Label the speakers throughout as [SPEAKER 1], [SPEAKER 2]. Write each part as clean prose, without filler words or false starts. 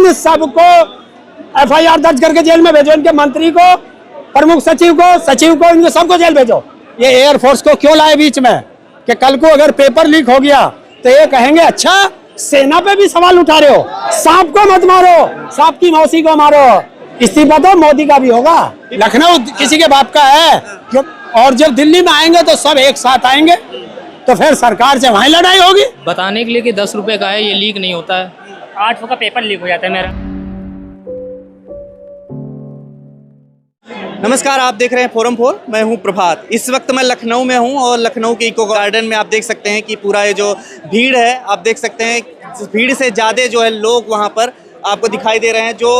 [SPEAKER 1] इन सबको FIR दर्ज करके जेल में भेजो, इनके मंत्री को, प्रमुख सचिव को, इनको सबको जेल भेजो। ये एयरफोर्स को क्यों लाए बीच में कि कल को अगर पेपर लीक हो गया तो ये कहेंगे अच्छा सेना पे भी सवाल उठा रहे हो, सांप को मत मारो, सांप की मौसी को मारो। इस्तीफा तो मोदी का भी होगा, लखनऊ किसी के बाप का है क्यों? और जब दिल्ली में आएंगे तो सब एक साथ आएंगे, तो फिर सरकार से वहीं लड़ाई होगी।
[SPEAKER 2] बताने के लिए कि 10 रुपए का है, ये लीक नहीं होता है।
[SPEAKER 3] 800 का पेपर लीक हो जाता है मेरा।
[SPEAKER 4] नमस्कार, आप देख रहे हैं फोरम 4। मैं हूं प्रभात। इस वक्त मैं लखनऊ में हूं और लखनऊ के इको गार्डन में आप देख सकते हैं कि पूरा ये जो भीड़ है, आप देख सकते हैं भीड़ से ज़्यादा जो है लोग वहां पर आपको दिखाई दे रहे हैं। जो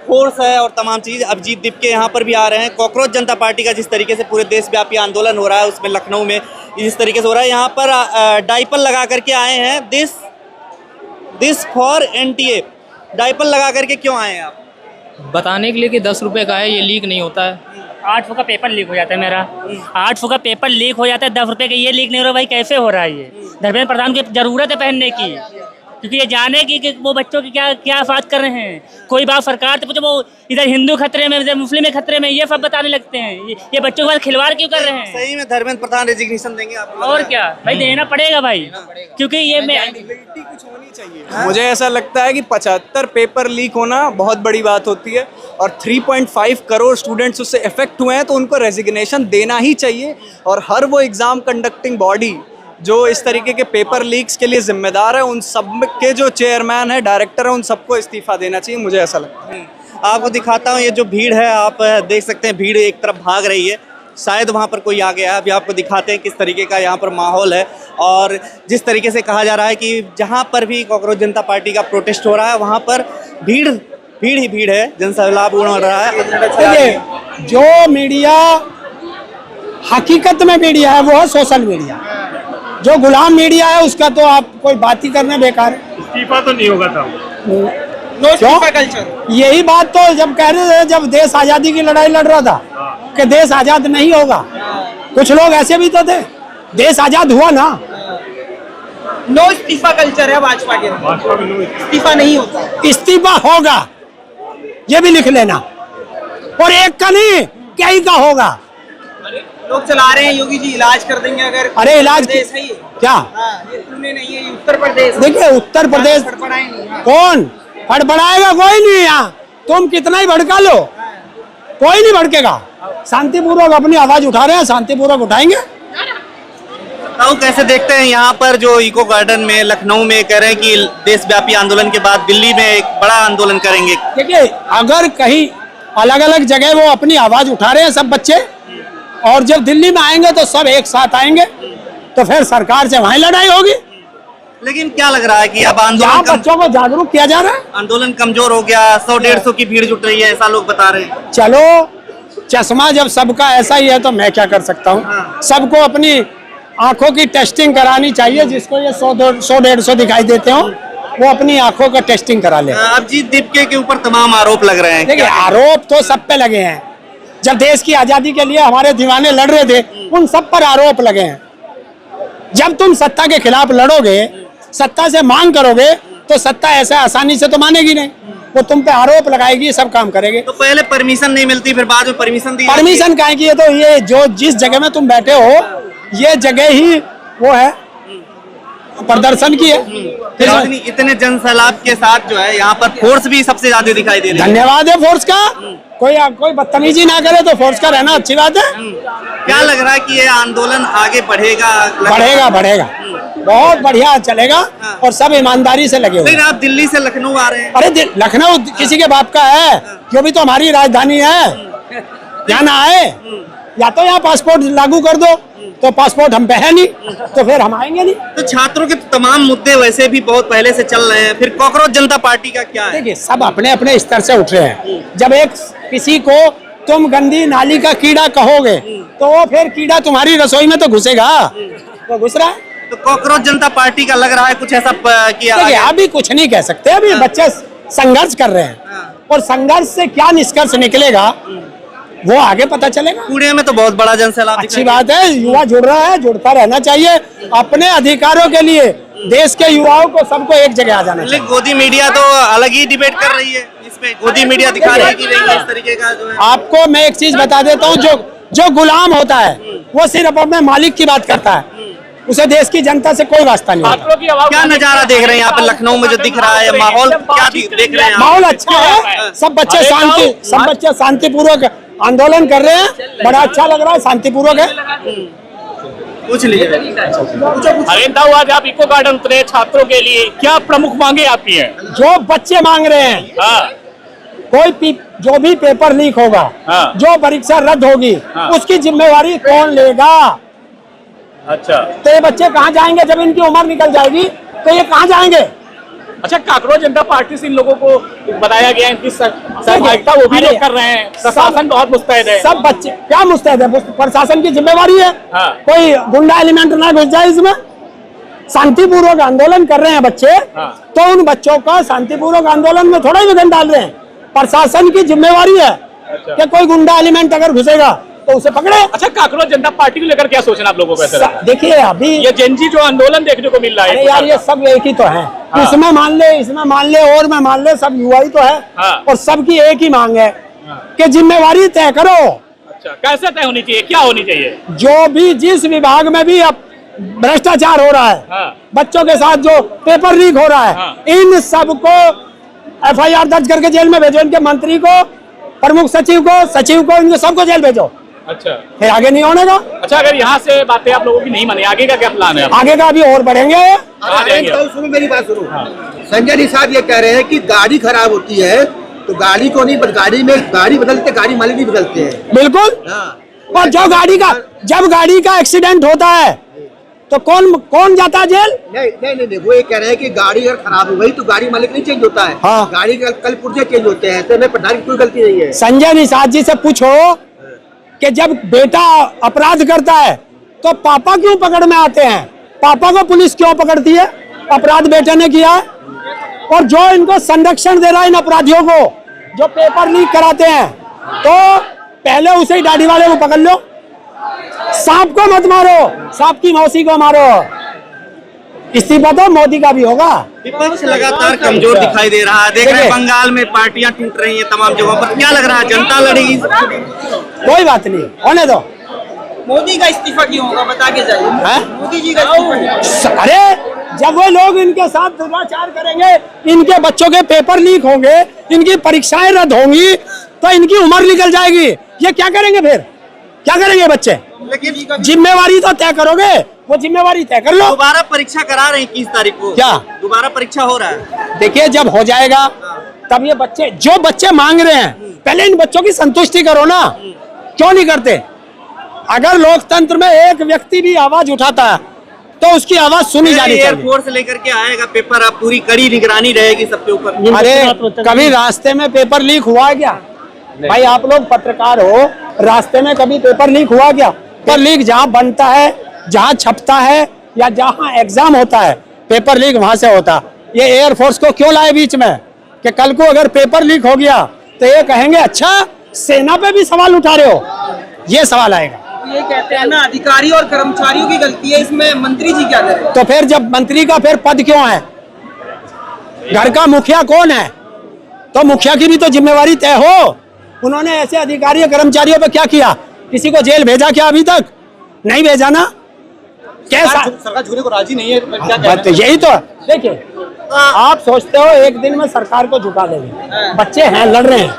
[SPEAKER 4] फोर्स है और तमाम चीज़, अभिजीत दीपके यहाँ पर भी आ रहे हैं। कॉकरोच जनता पार्टी का जिस तरीके से पूरे देशव्यापी आंदोलन हो रहा है, उसमें लखनऊ में जिस तरीके से हो रहा है, यहाँ पर डायपर लगा करके आए हैं। This for NTA। डायपर लगा करके क्यों आए हैं आप?
[SPEAKER 2] बताने के लिए कि 10 रुपए का है, ये लीक नहीं होता है।
[SPEAKER 3] 800 का पेपर लीक हो जाता है मेरा। 800 का पेपर लीक हो जाता है, 10 रुपए का ये लीक नहीं हो रहा। भाई कैसे हो रहा है ये? धर्मेंद्र प्रधान की जरूरत है पहनने की, क्योंकि ये जाने की कि वो बच्चों की क्या बात कर रहे हैं। कोई बात सरकार तो पूछो, वो इधर हिंदू खतरे में, इधर मुस्लिम खतरे में, ये सब बताने लगते हैं। ये बच्चों के साथ खिलवाड़ क्यों कर रहे हैं?
[SPEAKER 4] सही में धर्मेंद्र प्रधान रेजिग्नेशन देंगे आप?
[SPEAKER 3] और क्या भाई, देना पड़ेगा भाई, क्योंकि ये
[SPEAKER 4] कुछ होनी चाहिए।
[SPEAKER 5] मुझे ऐसा लगता है कि 75 पेपर लीक होना बहुत बड़ी बात होती है और 3.5 करोड़ स्टूडेंट्स उससे इफेक्ट हुए हैं, तो उनको रेजिग्नेशन देना ही चाहिए। और हर वो एग्ज़ाम कंडक्टिंग बॉडी जो इस तरीके के पेपर लीक्स के लिए जिम्मेदार है, उन सब के जो चेयरमैन है, डायरेक्टर है, उन सबको इस्तीफा देना चाहिए, मुझे ऐसा लगता है।
[SPEAKER 4] आपको दिखाता हूँ, ये जो भीड़ है आप देख सकते हैं, भीड़ एक तरफ भाग रही है, शायद वहाँ पर कोई आ गया है। अभी आपको दिखाते हैं किस तरीके का यहाँ पर माहौल है। और जिस तरीके से कहा जा रहा है कि जहाँ पर भी कॉकरोच जनता पार्टी का प्रोटेस्ट हो रहा है, वहाँ पर भीड़ ही भीड़ है, जनसैलाब उमड़ रहा है।
[SPEAKER 1] जो मीडिया हकीकत में मीडिया है वो है सोशल मीडिया। जो गुलाम मीडिया है उसका तो आप कोई बात ही करने बेकार है।
[SPEAKER 6] इस्तीफा तो नहीं होगा था।
[SPEAKER 4] नो इस्तीफा कल्चर।
[SPEAKER 1] यही बात तो जब कह रहे थे, जब देश आजादी की लड़ाई लड़ रहा था कि देश आजाद नहीं होगा, कुछ लोग ऐसे भी तो थे। देश आजाद हुआ ना।
[SPEAKER 4] नो इस्तीफा कल्चर है भाजपा के।
[SPEAKER 6] भाजपा में नो
[SPEAKER 4] इस्तीफा नहीं होता।
[SPEAKER 1] इस्तीफा होगा, ये भी लिख लेना। और एक का नहीं, कई का होगा।
[SPEAKER 4] लोग चला रहे हैं योगी जी इलाज कर देंगे अगर।
[SPEAKER 1] अरे इलाज
[SPEAKER 4] प्रदेश है ये।
[SPEAKER 1] क्या?
[SPEAKER 4] ये पुणे नहीं है, ये उत्तर प्रदेश।
[SPEAKER 1] देखिए उत्तर प्रदेश कौन फड़फड़ाएगा? कोई नहीं। यहाँ तुम कितना ही भड़का लो, कोई नहीं भड़केगा। शांतिपूर्वक अपनी आवाज उठा रहे हैं, शांतिपूर्वक उठाएंगे।
[SPEAKER 4] तो कैसे देखते हैं यहाँ पर जो इको गार्डन में लखनऊ में कह रहे हैं कि देशव्यापी आंदोलन के बाद दिल्ली में एक बड़ा आंदोलन करेंगे?
[SPEAKER 1] देखिए अगर कहीं अलग अलग जगह वो अपनी आवाज उठा रहे हैं सब बच्चे, और जब दिल्ली में आएंगे तो सब एक साथ आएंगे, तो फिर सरकार से वहीं लड़ाई होगी।
[SPEAKER 4] लेकिन क्या लग रहा है कि अब
[SPEAKER 1] आंदोलन बच्चों को जागरूक किया जा रहा है।
[SPEAKER 4] आंदोलन कमजोर हो गया, 100-150 की भीड़ जुट रही है, ऐसा लोग बता रहे हैं।
[SPEAKER 1] चलो चश्मा जब सबका ऐसा ही है तो मैं क्या कर सकता हूँ। सबको अपनी आंखों की टेस्टिंग करानी चाहिए। जिसको ये 100-150 दिखाई देते हो, वो अपनी आंखों का टेस्टिंग करा ले।
[SPEAKER 4] अभिजीत दीपके के ऊपर तमाम आरोप लग रहे हैं।
[SPEAKER 1] देखिए आरोप तो सब पे लगे हैं। जब देश की आजादी के लिए हमारे दीवाने लड़ रहे थे, उन सब पर आरोप लगे हैं। जब तुम सत्ता के खिलाफ लड़ोगे, सत्ता से मांग करोगे, तो सत्ता ऐसा आसानी से तो मानेगी नहीं, वो तुम पे आरोप लगाएगी, सब काम करेगी।
[SPEAKER 4] तो पहले परमिशन नहीं मिलती, फिर बाद में परमिशन दी।
[SPEAKER 1] परमिशन काहे की? तो ये जो जिस जगह में तुम बैठे हो, ये जगह ही वो है प्रदर्शन की है।
[SPEAKER 4] इतने जनसैलाब के साथ जो है यहाँ पर फोर्स भी सबसे ज्यादा दिखाई दे रही है।
[SPEAKER 1] धन्यवाद है फोर्स का। कोई बदतमीजी ना करे तो फोर्स का रहना अच्छी बात है।
[SPEAKER 4] क्या लग रहा है कि ये आंदोलन आगे बढ़ेगा?
[SPEAKER 1] बढ़ेगा बहुत बढ़िया चलेगा और सब ईमानदारी से लगे हुए।
[SPEAKER 4] लेकिन आप दिल्ली से लखनऊ आ रहे हैं।
[SPEAKER 1] अरे लखनऊ किसी के बाप का है? क्यों भी तो हमारी राजधानी है। यहाँ ना आए, या तो यहाँ पासपोर्ट लागू कर दो, तो पासपोर्ट हम पे है नहीं, तो फिर हम आएंगे नहीं।
[SPEAKER 4] तो छात्रों के तमाम मुद्दे वैसे भी बहुत पहले से चल रहे हैं, फिर कॉकरोच जनता पार्टी का क्या है?
[SPEAKER 1] देखिए सब अपने अपने स्तर से उठ रहे हैं। जब एक किसी को तुम गंदी नाली का कीड़ा कहोगे, तो वो फिर कीड़ा तुम्हारी रसोई में तो घुसेगा, वो घुस रहा है।
[SPEAKER 4] तो कॉकरोच जनता पार्टी का लग रहा है कुछ ऐसा किया?
[SPEAKER 1] देखिए अभी कुछ नहीं कह सकते, अभी बच्चे संघर्ष कर रहे हैं, और संघर्ष से क्या निष्कर्ष निकलेगा वो आगे पता चलेगा।
[SPEAKER 4] पुणे में तो बहुत बड़ा जनसैलाब।
[SPEAKER 1] अच्छी बात है, युवा जुड़ रहा है, जुड़ता रहना चाहिए। अपने अधिकारों के लिए देश के युवाओं को सबको एक जगह आ जाना चाहिए।
[SPEAKER 4] लेकिन गोदी मीडिया तो अलग ही डिबेट कर रही है इस पे, गोदी मीडिया दिखा रही है कि नहीं इस तरीके का जो है।
[SPEAKER 1] आपको मैं एक चीज बता देता हूँ, जो गुलाम होता है वो सिर्फ अपने मालिक की बात करता है, उसे देश की जनता से कोई वास्ता नहीं होता।
[SPEAKER 4] क्या नजारा देख रहे हैं यहाँ पे लखनऊ में जो दिख रहा है, माहौल क्या देख रहे हैं?
[SPEAKER 1] माहौल अच्छा है, सब बच्चे शांतिपूर्वक आंदोलन कर रहे हैं, बड़ा अच्छा लग रहा है, शांतिपूर्वक है।
[SPEAKER 4] पूछ लीजिए।
[SPEAKER 6] हरिंदा हुआ आज आप इको गार्डन उतरे छात्रों के लिए, क्या प्रमुख मांगे आपकी हैं?
[SPEAKER 1] जो बच्चे मांग रहे हैं,
[SPEAKER 6] हाँ,
[SPEAKER 1] जो भी पेपर लीक होगा,
[SPEAKER 6] हाँ।
[SPEAKER 1] जो परीक्षा रद्द होगी,
[SPEAKER 6] हाँ।
[SPEAKER 1] उसकी जिम्मेवारी कौन लेगा?
[SPEAKER 6] अच्छा
[SPEAKER 1] तो ये बच्चे कहाँ जाएंगे जब इनकी उम्र निकल जाएगी? तो ये कहाँ जाएंगे?
[SPEAKER 6] अच्छा, कांकरोच जनता पार्टी से इन लोगों को बताया गया इनकी सहभागिता वो भी लोग कर रहे हैं, प्रशासन बहुत मुस्तैद है।
[SPEAKER 1] सब बच्चे क्या मुस्तैद है? प्रशासन की जिम्मेवारी है,
[SPEAKER 6] हाँ।
[SPEAKER 1] कोई गुंडा एलिमेंट ना घुस जाए इसमें। शांतिपूर्वक आंदोलन कर रहे हैं बच्चे,
[SPEAKER 6] हाँ।
[SPEAKER 1] तो उन बच्चों का शांतिपूर्वक आंदोलन में थोड़ा ही विघ्न डाल रहे हैं। प्रशासन की जिम्मेवारी है कि कोई गुंडा एलिमेंट अगर घुसेगा तो उसे पकड़े।
[SPEAKER 6] अच्छा, कांकरोच जनता पार्टी को लेकर क्या सोचना आप लोगों को? ऐसा लगता है?
[SPEAKER 1] देखिए अभी
[SPEAKER 6] ये जेनजी जो आंदोलन देखने को मिल रहा
[SPEAKER 1] अरे
[SPEAKER 6] है,
[SPEAKER 1] यार ये सब एक ही तो है,
[SPEAKER 6] हाँ।
[SPEAKER 1] इसमें मान ले, इसमें मान ले, और में मान ले, सब युवा ही तो है,
[SPEAKER 6] हाँ।
[SPEAKER 1] और सबकी एक ही मांग है
[SPEAKER 6] हाँ।
[SPEAKER 1] कि जिम्मेवारी तय करो।
[SPEAKER 6] अच्छा, कैसे तय होनी चाहिए, क्या होनी चाहिए?
[SPEAKER 1] जो भी जिस विभाग में भी अब भ्रष्टाचार हो रहा है,
[SPEAKER 6] हाँ।
[SPEAKER 1] बच्चों के साथ जो पेपर लीक हो रहा है,
[SPEAKER 6] हाँ।
[SPEAKER 1] इन सबको FIR दर्ज करके जेल में भेजो। इनके मंत्री को, प्रमुख सचिव को, इनको सबको जेल भेजो,
[SPEAKER 6] अच्छा
[SPEAKER 1] फिर आगे नहीं होने का।
[SPEAKER 6] अच्छा, अगर यहाँ से बातें आप लोगों की नहीं माने, आगे का क्या प्लान है?
[SPEAKER 1] आगे का अभी और बढ़ेंगे।
[SPEAKER 6] कहाँ जाएंगे?
[SPEAKER 7] सुनो मेरी बात सुनो। संजय निषाद ये कह रहे हैं कि गाड़ी खराब होती है तो गाड़ी को नहीं, गाड़ी में गाड़ी बदलते, गाड़ी मालिक नहीं बदलते हैं।
[SPEAKER 1] बिल्कुल।
[SPEAKER 7] हाँ।
[SPEAKER 1] और जब गाड़ी का एक्सीडेंट होता है तो कौन जाता है जेल?
[SPEAKER 7] नहीं, वो ये कह रहे हैं कि गाड़ी अगर खराब हो गई तो गाड़ी मालिक नहीं चेंज होता है।
[SPEAKER 1] हाँ।
[SPEAKER 7] गाड़ी कल पुर्जे चेंज होते हैं, ऐसे में प्रधान की कोई गलती नहीं है।
[SPEAKER 1] संजय निषाद जी से पूछो कि जब बेटा अपराध करता है तो पापा क्यों पकड़ में आते हैं? पापा को पुलिस क्यों पकड़ती है? अपराध बेटे ने किया है। और जो इनको संरक्षण दे रहा है इन अपराधियों को, जो पेपर लीक कराते हैं, तो पहले उसे ही दाढ़ी वाले को पकड़ लो। सांप को मत मारो, सांप की मौसी को मारो। इस्तीफा तो मोदी का भी होगा।
[SPEAKER 4] विपक्ष लगातार कमजोर दिखाई दे रहा है। देख रहे हैं बंगाल में पार्टियां टूट रही हैं तमाम जगहों पर, क्या लग रहा है जनता लड़ेगी?
[SPEAKER 1] कोई बात नहीं, होने दो।
[SPEAKER 8] मोदी का इस्तीफा क्यों होगा, बता के जाइए। मोदी जी का इस्तीफा।
[SPEAKER 1] अरे जब वो लोग इनके साथ दुराचार करेंगे, इनके बच्चों के पेपर लीक होंगे, इनकी परीक्षाएं रद्द होंगी, तो इनकी उम्र निकल जाएगी। ये क्या करेंगे फिर? क्या करेंगे बच्चे?
[SPEAKER 4] लेकिन
[SPEAKER 1] जिम्मेवारी तो तय करोगे, वो जिम्मेवारी तय कर लो।
[SPEAKER 4] दोबारा परीक्षा करा रहे हैं 21 तारीख को।
[SPEAKER 1] क्या
[SPEAKER 4] दोबारा परीक्षा हो रहा है?
[SPEAKER 1] देखिए जब हो जाएगा तब ये जो बच्चे मांग रहे हैं, पहले इन बच्चों की संतुष्टि करो ना। क्यों नहीं करते? अगर लोकतंत्र में एक व्यक्ति भी आवाज उठाता है तो उसकी आवाज सुनी जानी चाहिए।
[SPEAKER 4] एयरफोर्स लेकर के आएगा पेपर, अब पूरी कड़ी निगरानी रहेगी सबके ऊपर।
[SPEAKER 1] अरे कभी रास्ते में पेपर लीक हुआ क्या भाई? आप लोग पत्रकार हो, रास्ते में कभी पेपर लीक हुआ क्या? पेपर लीक जहाँ बनता है, जहाँ छपता है, या जहाँ एग्जाम होता है, पेपर लीक वहां से होता। ये एयरफोर्स को क्यों लाए बीच में कि कल को अगर पेपर लीक हो गया तो ये कहेंगे अच्छा सेना पे भी सवाल उठा रहे हो? ये सवाल आएगा।
[SPEAKER 8] ये कहते हैं ना अधिकारी और कर्मचारियों की गलती है, इसमें मंत्री जी क्या करें?
[SPEAKER 1] तो फिर जब मंत्री का फिर पद क्यों है? घर का मुखिया कौन है? तो मुखिया की भी तो जिम्मेवारी तय हो। उन्होंने ऐसे अधिकारी और कर्मचारियों पे क्या किया? किसी को जेल भेजा क्या? अभी तक नहीं भेजा ना। कैसा
[SPEAKER 6] सरकार झुकने को राजी नहीं है, क्या
[SPEAKER 1] बात? यही तो देखिए, आप सोचते हो एक दिन में सरकार को झुका देंगे। बच्चे हैं, लड़ रहे हैं,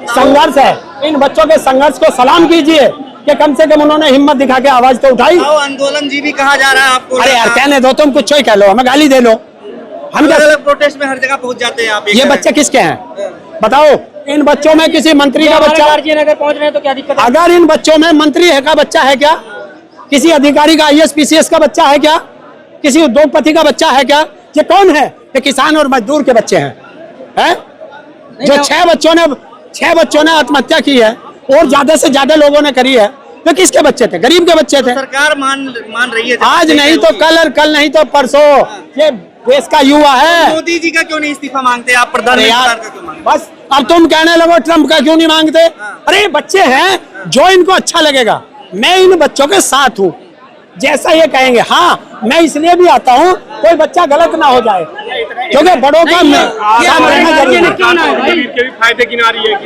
[SPEAKER 1] संघर्ष है। इन बच्चों के संघर्ष को सलाम कीजिए कि कम से कम उन्होंने हिम्मत दिखा के आवाज तो उठाई।
[SPEAKER 4] आंदोलन जी भी कहा जा रहा है आपको।
[SPEAKER 1] अरे यार कहने दो, तुम कुछ ही कह लो, हमें गाली दे लो। हम
[SPEAKER 4] प्रोटेस्ट में हर जगह पहुंच जाते हैं आप।
[SPEAKER 1] ये बच्चे किसके हैं बताओ? इन बच्चों में किसी मंत्री का बच्चा?
[SPEAKER 3] गार्जियन अगर पहुंच रहे हैं तो क्या दिक्कत है?
[SPEAKER 1] अगर इन बच्चों में मंत्री है का बच्चा है क्या? किसी अधिकारी का IAS PCS का बच्चा है क्या? किसी उद्योगपति का बच्चा है क्या? ये कौन है? ये किसान और मजदूर के बच्चे हैं। जो 6 बच्चों ने आत्महत्या की है और ज्यादा से ज्यादा लोगों ने करी है, तो किसके बच्चे थे? गरीब के बच्चे थे।
[SPEAKER 4] सरकार मान रही है,
[SPEAKER 1] आज नहीं तो कल, और कल नहीं तो परसों। ये देश का युवा है।
[SPEAKER 4] मोदी जी का क्यों नहीं इस्तीफा मांगते आप? प्रधानमंत्री का क्यों मांगते?
[SPEAKER 1] बस अब तुम कहने लगो ट्रम्प का क्यों नहीं मांगते? अरे बच्चे हैं, जो इनको अच्छा लगेगा। मैं इन बच्चों के साथ हूँ, जैसा ये कहेंगे। हाँ, मैं इसलिए भी आता हूँ कोई बच्चा गलत ना हो जाए, क्योंकि बड़ों का साथ रहना जरूरी है।
[SPEAKER 6] फायदे गिना रही है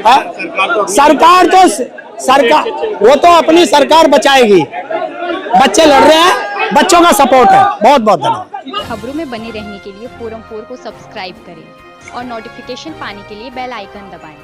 [SPEAKER 1] सरकार वो तो अपनी सरकार बचाएगी। बच्चे लड़ रहे हैं, बच्चों का सपोर्ट है। बहुत बहुत धन्यवाद।
[SPEAKER 9] खबरों में बने रहने के लिए फोरम 4 को सब्सक्राइब करें और नोटिफिकेशन पाने के लिए बेल आइकन दबाएं।